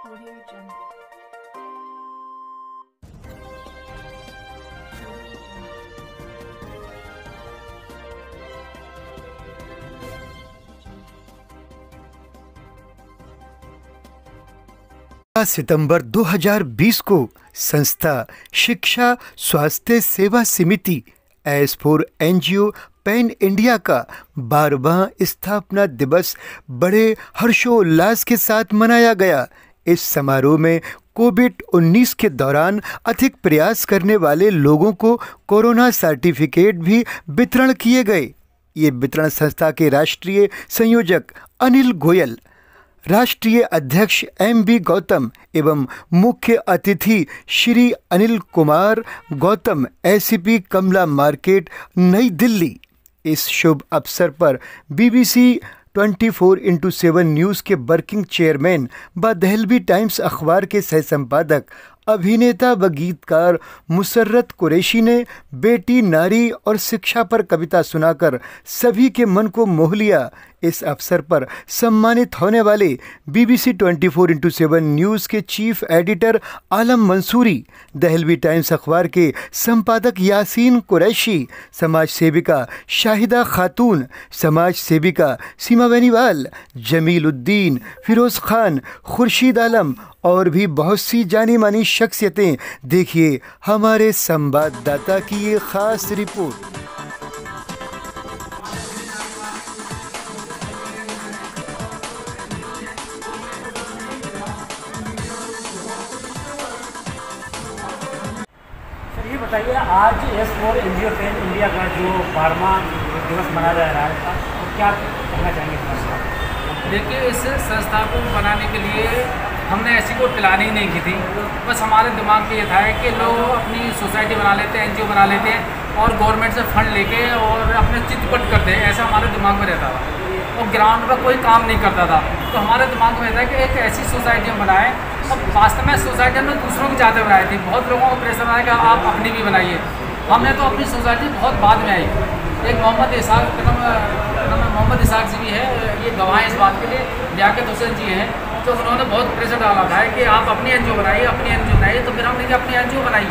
Audio Jungle. सितंबर 2020 को संस्था शिक्षा स्वास्थ्य सेवा समिति S four NGO pan India का 12वां स्थापना दिवस बड़े हर्षोल्लास के साथ मनाया गया। इस समारोह में कोविड-19 के दौरान अधिक प्रयास करने वाले लोगों को कोरोना सर्टिफिकेट भी वितरण किए गए। ये वितरण संस्था के राष्ट्रीय संयोजक अनिल गोयल, राष्ट्रीय अध्यक्ष एम.बी. गौतम एवं मुख्य अतिथि श्री अनिल कुमार गौतम, एसीपी कमला मार्केट, नई दिल्ली। इस शुभ अवसर पर बीबीसी 24x7 न्यूज़ के वर्किंग चेयरमैन व दहलवी टाइम्स अखबार के सह संपादक अभिनेता व गीतकार मुसर्रत कुरैशी ने बेटी, नारी और शिक्षा पर कविता सुनाकर सभी के मन को मोह लिया। इस अवसर पर सम्मानित होने वाले बीबीसी 24x7 न्यूज़ के चीफ एडिटर आलम मंसूरी, दहलवी टाइम्स अखबार के संपादक यासीन कुरैशी, समाज सेविका शाहिदा खातून, समाज सेविका सीमा बेनीवाल, जमील उद्दीन, फिरोज़ खान, खुर्शीद आलम और भी बहुत सी जानी मानी शख्सियतें। देखिए हमारे संवाददाता की ये खास रिपोर्ट। ये बताइए, आज S4 एनजीओ पैन इंडिया का जो 12वां दिवस मनाया जा रहा है, तो क्या कहना चाहेंगे इस पर? देखिए, इस संस्था को बनाने के लिए हमने ऐसी कोई प्लानिंग नहीं की थी। बस हमारे दिमाग में ये था कि लोग अपनी सोसाइटी बना लेते हैं, एनजीओ बना लेते हैं और गवर्नमेंट से फंड लेके और अपने चित्रपट करते हैं, ऐसा हमारे दिमाग में रहता था। और ग्राउंड पर कोई काम नहीं करता था, तो हमारे दिमाग में था कि एक ऐसी सोसाइटी हम बनाएं। और वास्तव में सोसाइटी हमने दूसरों की चाहते बनाई थी। बहुत लोगों को प्रेशर आया कि आप अपनी भी बनाइए। हमने तो अपनी सोसाइटी बहुत बाद में आई। एक मोहम्मद इसाक जी भी है, ये गवाह है इस बात के लिए, लियाकत हुसैन जी हैं, तो उन्होंने बहुत प्रेशर डाला था कि आप अपनी एनजीओ बनाइए, अपनी एनजीओ बनाइए। तो फिर हमने अपनी एनजीओ बनाई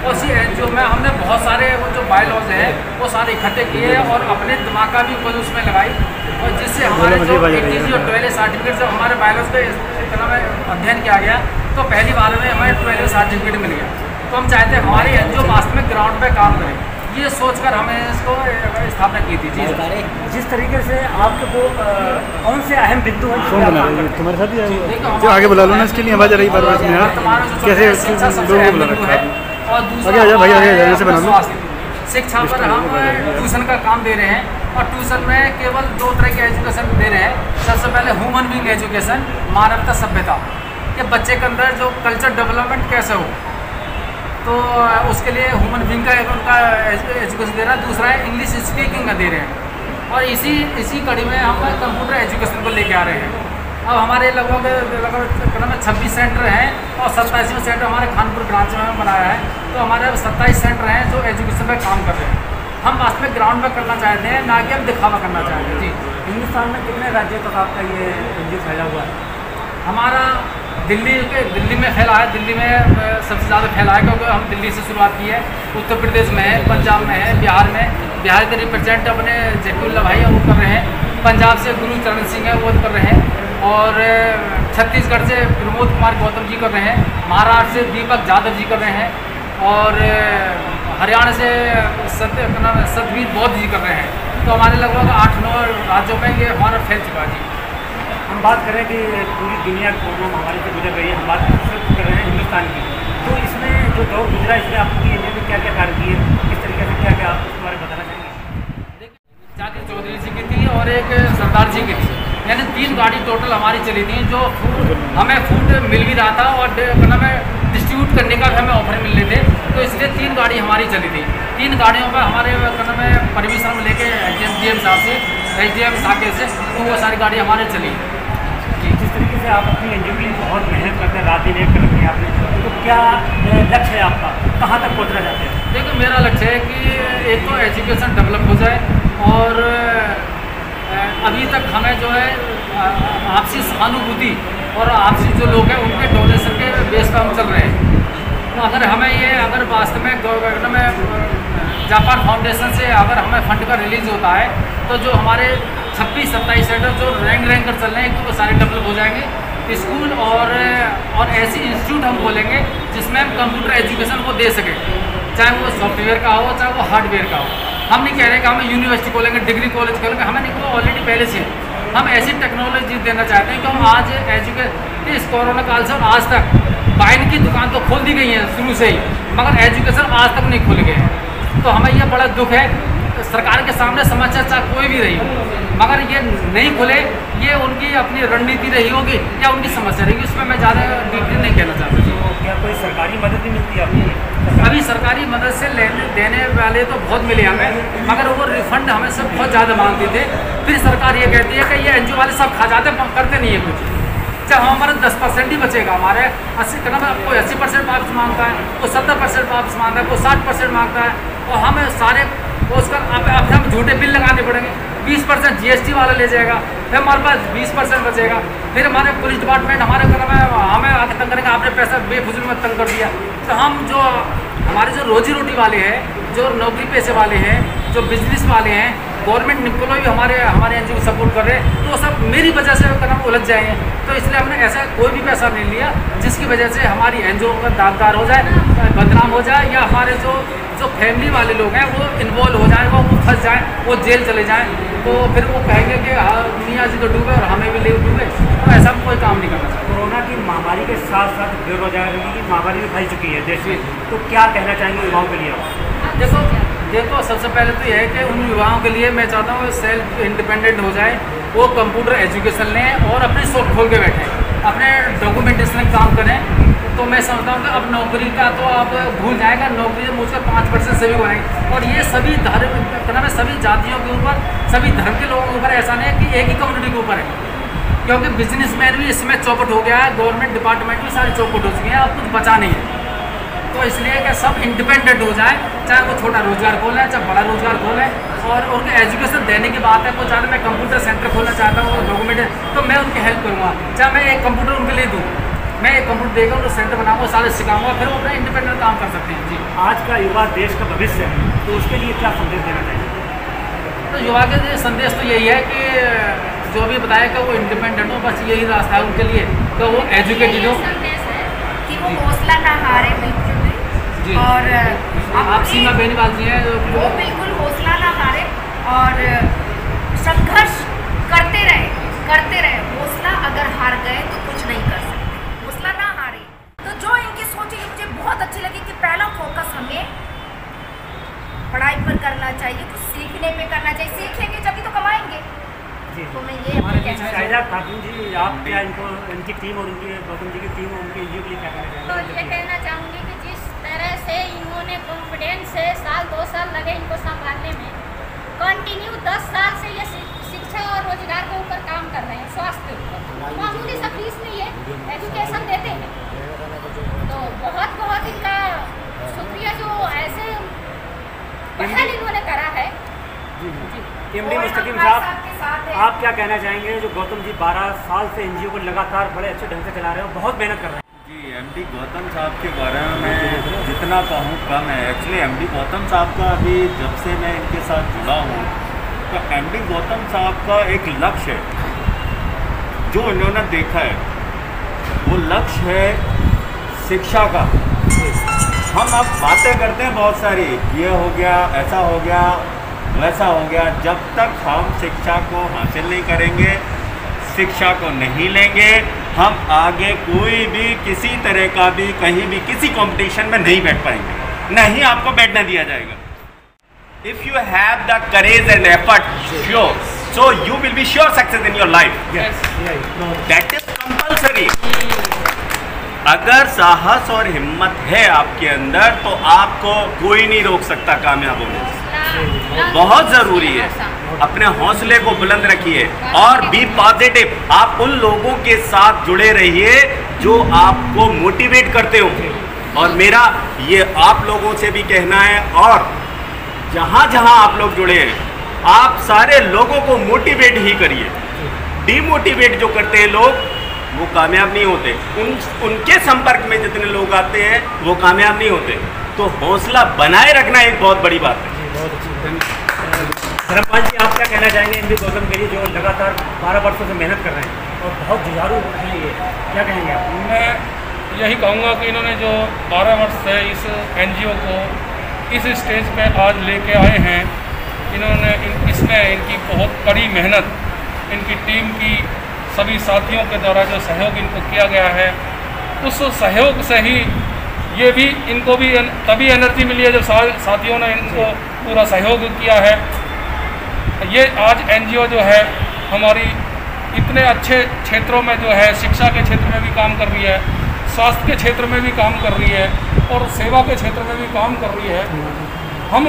और उसी एनजीओ में हमने बहुत सारे वो जो बायलॉज हैं वो सारे इकट्ठे किए और अपने दिमाग का भी उपज उसमें लगाई, और जिससे हमारे जो टॉयलेट सर्टिफिकेट जब हमारे बायलॉज पे अध्ययन किया गया तो पहली बार में हमें टॉयलेट सर्टिफिकेट मिल गया। तो हम चाहते हैं हमारी एनजीओ वास्तव में ग्राउंड पे काम करे, ये सोचकर हमने इसको स्थापना की थी। जी, जिस तरीके से आपको कौन से अहम बिंदु हैं तुम्हारे साथ ही आगे बुला लो ना, इसके लिए आवाज आ रही है कैसे लोगों को बुला रखा है। और दूसरा शिक्षा पर हम ट्यूशन का काम दे रहे हैं, और ट्यूशन में केवल 2 तरह के एजुकेशन दे रहे हैं। सबसे पहले ह्यूमन बीइंग एजुकेशन, मानवता सभ्यता, कि बच्चे के अंदर जो कल्चर डेवलपमेंट कैसे हो, तो उसके लिए ह्यूमन बीइंग का उनका एजुकेशन दे रहा है। दूसरा है इंग्लिश स्पीकिंग का दे रहे हैं, और इसी कड़ी में हम कंप्यूटर एजुकेशन को लेके आ रहे हैं। अब हमारे लगभग 26 सेंटर हैं और 27वें सेंटर हमारे खानपुर ब्रांच में बनाया है। तो हमारे 27 सेंटर हैं जो एजुकेशन पर काम कर रहे हैं। हम वास्तव में ग्राउंड पर करना चाहते हैं, ना कि हम दिखावा करना चाहते हैं। जी, हिंदुस्तान में कितने राज्यों तक आपका ये एनजीओ फैला हुआ है? हमारा दिल्ली में फैला है। दिल्ली में सबसे ज़्यादा फैला है क्योंकि हम दिल्ली से शुरुआत की है। उत्तर प्रदेश में है, पंजाब में है, बिहार में। बिहार के रिप्रेजेंट अपने जयपुल्ला भाई हैं, वो कर रहे हैं। पंजाब से गुरु चरण सिंह है, वो कर रहे हैं। और छत्तीसगढ़ से प्रमोद कुमार गौतम जी कर रहे हैं। महाराष्ट्र से दीपक यादव जी कर रहे हैं। और हरियाणा से सतवीर बौद्ध जी कर रहे हैं। तो हमारे लगभग 8-9 राज्यों में ये हमारा फैल चुका है। जी, हम बात करें कि पूरी दुनिया कोरोना महामारी से गुजर रही है, हम बात कर रहे हैं हिंदुस्तान की, तो इसमें जो दौर गुजरा, इसमें आपकी एनजीओ ने क्या क्या कार्य किए, किस तरीके से क्या आप इसके बारे में बताना चाहेंगे? जाकिर चौधरी जी की थी और एक सरदार जी की थी, यानी 3 गाड़ी टोटल हमारी चली थी, जो हमें फूड मिल भी रहा था और डिस्ट्रीब्यूट करने का भी हमें ऑफर मिल रहे थे। तो इसलिए 3 गाड़ी हमारी चली थी। 3 गाड़ियों पर हमारे परमिशन लेके एसडीएम साहब से, एसडीएम साके से, तो वो सारी गाड़ी हमारे चली। जिस तरीके से आप अपनी एनजीओ की बहुत मेहनत करते हैं, रात दिन एक करते हैं आपने, तो क्या लक्ष्य है आपका, कहाँ तक पहुँचना चाहते हैं? देखिए, मेरा लक्ष्य है कि एक तो एजुकेशन डेवलप हो जाए, और अभी तक हमें जो है आपसी सहानुभूति और आपसी जो लोग हैं उनके डोनेशन के बेस पर हम चल रहे हैं। तो अगर वास्तव में गवर्नमेंट में जापान फाउंडेशन से अगर हमें फंड का रिलीज होता है तो जो हमारे 26-27 सेंटर जो रैंक कर चल रहे हैं एक तो वो सारे डेवलप हो जाएंगे स्कूल और ऐसी इंस्टीट्यूट हम खोलेंगे जिसमें हम कंप्यूटर एजुकेशन को दे सकें, चाहे वो सॉफ्टवेयर का हो चाहे वो हार्डवेयर का हो। हम नहीं कह रहे कि हम यूनिवर्सिटी खोलेंगे, डिग्री कॉलेज खोलेंगे, हमें नहीं, वो ऑलरेडी पहले से हम ऐसी टेक्नोलॉजी देना चाहते हैं कि हम आज इस कोरोना काल से और आज तक वाइन की दुकान तो खोल दी गई है शुरू से ही, मगर एजुकेशन आज तक नहीं खुल गए हैं। तो हमें यह बड़ा दुख है, सरकार के सामने समस्या चाहे कोई भी रही हो मगर ये नहीं खुले, ये उनकी अपनी रणनीति रही होगी या उनकी समस्या रहेगी, उसमें मैं ज़्यादा डीपली नहीं कहना चाहता। तो क्या कोई सरकारी मदद भी मिलती है आपको? अभी सरकारी मदद से देने वाले तो बहुत मिले हमें, मगर वो रिफंड हमें सब बहुत ज़्यादा मांगते थे। फिर सरकार ये कहती है कि ये एनजीओ वाले सब खा जाते, करते नहीं है कुछ। चाहे हमारा 10% ही बचेगा, हमारे 80% कोई 80% वापस मांगता है, कोई 70% वापस मांगता है, कोई 60% मांगता है, और हमें सारे उसका अब हम झूठे बिल लगाने पड़ेंगे। 20% GST वाला ले जाएगा, फिर हमारे पास 20% बचेगा। फिर हमारे पुलिस डिपार्टमेंट हमारे हमें आगे तंग करेंगे, आपने पैसा बेफजूल में तंग कर दिया। तो हम जो हमारे जो रोजी रोटी वाले हैं, जो नौकरी पेशे वाले हैं, जो बिजनेस वाले हैं, गवर्नमेंट एम्प्लॉय भी हमारे एनजीओ को सपोर्ट कर रहे हैं, तो वो सब मेरी वजह से कदम उलझ जाएंगे। तो इसलिए हमने ऐसा कोई भी पैसा नहीं लिया जिसकी वजह से हमारी एनजीओ का दागदार हो जाए, बदनाम हो जाए, या हमारे जो फैमिली वाले लोग हैं वो इन्वॉल्व हो जाए, वो फंस जाएँ, वो जेल चले जाएँ, तो फिर वो कहेंगे कि हाँ मियाँ जी तो डूबे और हमें भी ले डूबे। तो ऐसा कोई काम नहीं करना चाहिए। कोरोना की महामारी के साथ साथ बेरोजगारी की महामारी भी फैल चुकी है देश में, तो क्या कहना चाहेंगे युवाओं के लिए? देखो सबसे पहले तो यह है कि उन युवाओं के लिए मैं चाहता हूँ सेल्फ इंडिपेंडेंट हो जाए, वो कंप्यूटर एजुकेशन लें और अपनी शॉप खोल के बैठें, अपने डॉक्यूमेंटेशन काम करें। तो मैं समझता हूँ कि अब नौकरी का तो आप भूल जाएगा, नौकरी मुझको 5% से भी बनाएंगे। और ये सभी धर्म सभी जातियों के ऊपर, सभी धर्म के लोगों के ऊपर ऐसा नहीं है कि एक ही कम्युनिटी के ऊपर है, क्योंकि बिजनेसमैन भी इसमें चौपट हो गया है, गवर्नमेंट डिपार्टमेंट भी सारे चौपट हो चुके हैं, अब कुछ बचा नहीं है। तो इसलिए कि सब इंडिपेंडेंट हो जाए, चाहे वो छोटा रोजगार खोलें चाहे बड़ा रोजगार खोलें, और उनके एजुकेशन देने की बात है। वो चाहे मैं कंप्यूटर सेंटर खोलना चाहता हूँ डॉक्यूमेंट, तो मैं उनकी हेल्प करूँगा, चाहे मैं एक कंप्यूटर उनके लिए दूँ, मैं एक कंप्यूटर देकर उनको सेंटर बनाऊँगा, सारे सिखाऊंगा, फिर वो अपना इंडिपेंडेंट काम कर सकते हैं। जी, आज का युवा देश का भविष्य है, तो उसके लिए क्या संदेश देना चाहिए? तो युवा के लिए संदेश तो यही है कि जो भी बताया कि वो इंडिपेंडेंट हो, बस यही रास्ता है उनके लिए, तो वो एजुकेटेड हो, कि वो हौसला ना हारे बिल्कुल भी, और आप सीमा बेनीवाल जी हैं, वो बिल्कुल हौसला ना हारे और संघर्ष करते रहे। हौसला अगर हार गए तो कुछ नहीं कर सकते, हौसला ना हारे। तो जो इनकी सोच है मुझे बहुत अच्छी लगी कि पहला फोकस हमें पढ़ाई पर करना चाहिए, कुछ सीखने पे करना चाहिए, सीखेंगे जब तो कमाएंगे। तो मैं ये शाहिदा खातून जी, आप क्या इनकी टीम और उनकी गौतम जी की टीम और उनके एनजीओ के लिए क्या कहना चाहेंगे? तो ये कहना चाहूँगी कि जिस तरह से इन्होंने कॉन्फिडेंस से 1-2 साल लगे इनको संभालने में, कंटिन्यू 10 साल से ये शिक्षा और रोजगार के ऊपर काम कर रहे हैं, स्वास्थ्य के ऊपर, मामूली सा फीस नहीं है, एजुकेशन देते हैं। तो बहुत बहुत इनका शुक्रिया जो ऐसे पहल इन्होंने करा है। एमडी मुस्तकीम साहब, आप क्या कहना चाहेंगे? जो गौतम जी 12 साल से एनजीओ को लगातार बड़े अच्छे ढंग से चला रहे हो, बहुत मेहनत कर रहे हैं। जी, एमडी गौतम साहब के बारे में मैं जितना कहूँ कम है। एक्चुअली एमडी गौतम साहब का अभी जब से मैं इनके साथ जुड़ा हूँ, तो एमडी गौतम साहब का एक लक्ष्य है जो इन्होंने देखा है, वो लक्ष्य है शिक्षा का। हम अब बातें करते हैं बहुत सारी, ये हो गया, ऐसा हो गया, वैसा हो गया। जब तक हम शिक्षा को हासिल नहीं करेंगे, शिक्षा को नहीं लेंगे, हम आगे कोई भी किसी तरह का भी कहीं भी किसी कंपटीशन में नहीं बैठ पाएंगे, नहीं आपको बैठने दिया जाएगा। If you have the courage and effort, sure, so you will be sure success in your life. That is compulsory. अगर साहस और हिम्मत है आपके अंदर, तो आपको कोई नहीं रोक सकता कामयाब होने से। बहुत ज़रूरी है, अपने हौसले को बुलंद रखिए और बी पॉजिटिव। आप उन लोगों के साथ जुड़े रहिए जो आपको मोटिवेट करते हो। और मेरा ये आप लोगों से भी कहना है, और जहाँ जहाँ आप लोग जुड़े हैं, आप सारे लोगों को मोटिवेट ही करिए। डिमोटिवेट जो करते हैं लोग, वो कामयाब नहीं होते। उनके संपर्क में जितने लोग आते हैं वो कामयाब नहीं होते। तो हौसला बनाए रखना एक बहुत बड़ी बात है। बहुत अच्छी। धर्मपाल जी, आप क्या कहना चाहेंगे एमडी गौतम के लिए, जो लगातार 12 वर्षों से मेहनत कर रहे हैं और बहुत जुझारू हैं, ये क्या कहेंगे आप? मैं यही कहूँगा कि इन्होंने जो 12 वर्ष से इस एनजीओ को इस स्टेज पे आज लेके आए हैं, इन्होंने इसमें इनकी बहुत कड़ी मेहनत, इनकी टीम की सभी साथियों के द्वारा जो सहयोग इनको किया गया है, उस सहयोग से ही ये भी इनको भी तभी एनर्जी मिली है जब साथियों ने इनको पूरा सहयोग किया है। ये आज एनजीओ जो है हमारी इतने अच्छे क्षेत्रों में जो है, शिक्षा के क्षेत्र में भी काम कर रही है, स्वास्थ्य के क्षेत्र में भी काम कर रही है और सेवा के क्षेत्र में भी काम कर रही है। हम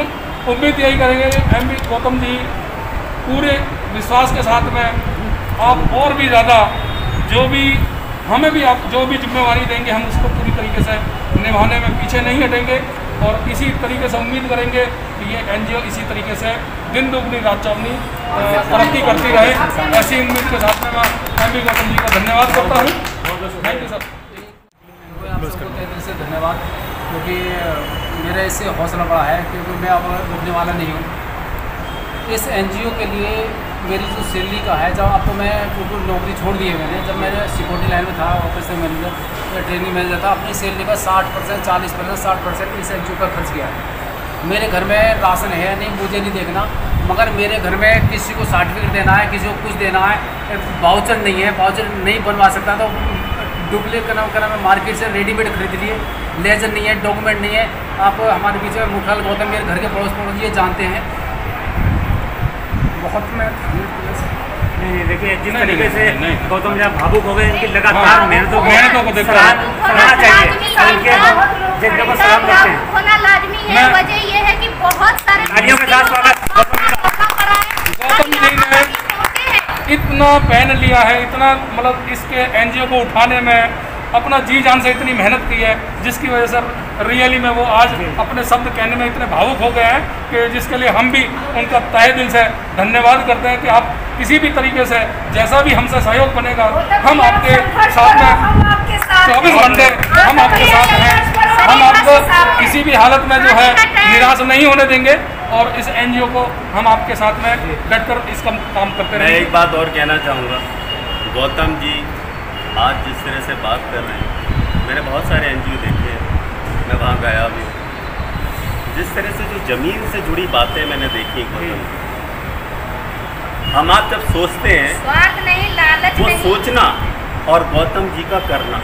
उम्मीद यही करेंगे कि एमडी गौतम जी पूरे विश्वास के साथ में आप और भी ज़्यादा जो भी हमें भी आप जो भी जिम्मेवारी देंगे हम उसको पूरी तरीके से निभाने में पीछे नहीं हटेंगे और इसी तरीके से उम्मीद करेंगे कि ये एनजीओ इसी तरीके से दिन दुगनी रात चौगनी तरक्की करती रहे। ऐसी उम्मीद के साथ में मैं एमडी गौतम जी का धन्यवाद करता हूँ। Thank you sir. आप सबको तहे दिल से धन्यवाद, क्योंकि मेरा इससे हौसला बढ़ा है, क्योंकि मैं अब रुकने वाला नहीं हूँ। इस एनजीओ के लिए मेरी जो सैलरी का है, जब अब तो मैं बिल्कुल नौकरी छोड़ दी है मैंने, जब मैंने सिक्योरिटी लाइन में था, ऑफिसर मैनेजर या ट्रेनिंग मैनेजर था, अपनी सैलरी का 60%, 40%, 60% इस एनजीओ का खर्च किया। मेरे घर में राशन है नहीं, मुझे नहीं देखना, मगर मेरे घर में किसी को सर्टिफिकेट देना है, किसी को कुछ देना है, वाउचर नहीं है, वाउचर नहीं बनवा सकता, तो डुप्लीकेट करना मैं मार्केट से रेडीमेड खरीद लिए। लेजर नहीं है, डॉक्यूमेंट नहीं है। आप हमारे बीच में मुखलाल गौतम मेरे घर के पड़ोस ये जानते हैं। बहुत मैं नहीं देखिए, जिस तरीके से गौतम जी भावुक हो गए, इनकी लगातार मेहनतों को सराहना चाहिए, उनके जिनको सलाम करते हैं। होना लाजमी है। वजह ये है कि बहुत सारे तालियों के साथ स्वागत गौतम जी ने इतना पहन लिया है, इतना मतलब इसके एनजीओ को उठाने में अपना जी जान से इतनी मेहनत की है, जिसकी वजह से रियली में वो आज अपने शब्द कहने में इतने भावुक हो गए हैं कि जिसके लिए हम भी उनका तहे दिल से धन्यवाद करते हैं कि आप किसी भी तरीके से जैसा भी हमसे सहयोग बनेगा हम आपके साथ में 24 घंटे हम आपके साथ हैं। हम आपको किसी भी हालत में जो है निराश नहीं होने देंगे और इस एनजीओ को हम आपके साथ में डटकर इसका काम करते रहेंगे। मैं एक बात और कहना चाहूँगा, गौतम जी आज जिस तरह से बात कर रहे हैं, मैंने बहुत सारे एनजीओ देखे हैं, मैं वहाँ गया भी हूँ। जिस तरह से जो ज़मीन से जुड़ी बातें मैंने देखी गौतम, हम आज जब सोचते हैं स्वार्थ नहीं, लालच वो नहीं, सोचना और गौतम जी का करना,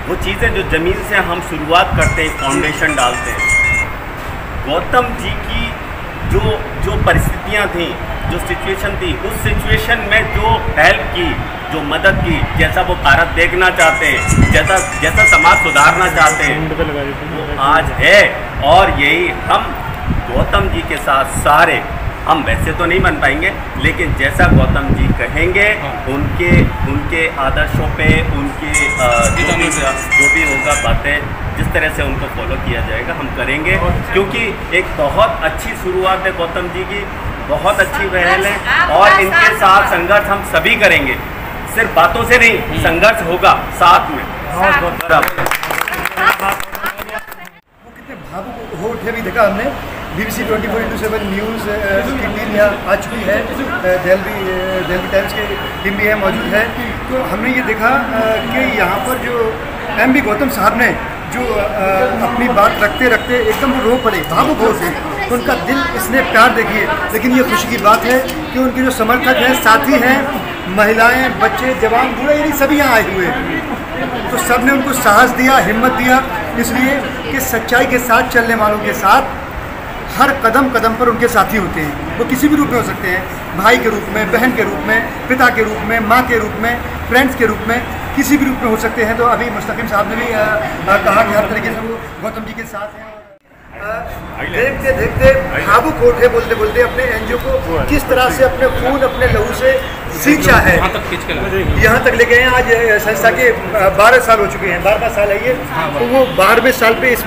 वो चीज़ें जो ज़मीन से हम शुरुआत करते हैं, फाउंडेशन डालते हैं। गौतम जी की जो परिस्थितियाँ थी, जो सिचुएशन थी, उस सिचुएशन में जो हेल्प की, जो मदद की, जैसा वो भारत देखना चाहते हैं, जैसा समाज सुधारना चाहते हैं, वो आज है। और यही हम गौतम जी के साथ सारे, हम वैसे तो नहीं बन पाएंगे, लेकिन जैसा गौतम जी कहेंगे उनके आदर्शों पे, उनके जो भी होगा बातें, जिस तरह से उनको फॉलो किया जाएगा हम करेंगे, क्योंकि एक बहुत अच्छी शुरुआत है गौतम जी की, बहुत अच्छी पहल है और इनके साथ संघर्ष हम सभी करेंगे, सिर्फ बातों से नहीं, संघर्ष होगा साथ में। वो कितने भावुक हो उठे भी देखा हमने। BBC 24/7 न्यूज़ की टीम यहाँ आ चुकी है, दिल्ली टाइम्स की टीम भी है, मौजूद है। तो हमने ये देखा कि यहाँ पर जो एमडी गौतम साहब ने जो अपनी बात रखते रखते एकदम रो पड़े, भावुक हो गए, उनका दिल इसने प्यार देखिए। लेकिन ये खुशी की बात है कि उनके जो समर्थक हैं, साथी हैं, महिलाएं, बच्चे, जवान, बूढ़े, ये सभी यहाँ आए हुए हैं। तो सब ने उनको साहस दिया, हिम्मत दिया, इसलिए कि सच्चाई के साथ चलने वालों के साथ हर कदम कदम पर उनके साथी होते हैं। वो किसी भी रूप में हो सकते हैं, भाई के रूप में, बहन के रूप में, पिता के रूप में, माँ के रूप में, फ्रेंड्स के रूप में, किसी भी रूप में हो सकते हैं। तो अभी मुस्तकीम साहब ने भी कहा कि हर तरीके से वो गौतम जी के साथ हैं। देखते देखते भावुक उठे, बोलते बोलते अपने एनजीओ को किस तरह से अपने खून, अपने लहू से शिक्षा है, यहाँ तक खींच के लाए, यहाँ तक लेके आए। आज संस्था के 12 साल हो चुके हैं, 12वां साल है ये। तो वो 12वें साल पे इस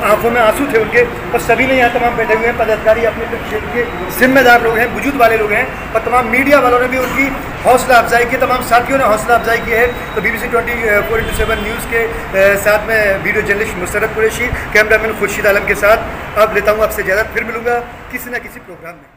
आंखों में आंसू थे उनके, और सभी ने यहाँ तमाम बैठे हुए हैं पदाधिकारी, अपने अपने क्षेत्र के जिम्मेदार लोग हैं, वजूद वाले लोग हैं, और तमाम मीडिया वालों ने भी उनकी हौसला अफजाई की, तमाम साथियों ने हौसला अफजाई की है। तो BBC 24/7 न्यूज़ के साथ में video journalist Musarrat Qureshi, cameraman Khurshid Alam के साथ अब लेता हूँ आपसे इजाज़त। फिर मिलूंगा किसी न किसी प्रोग्राम में।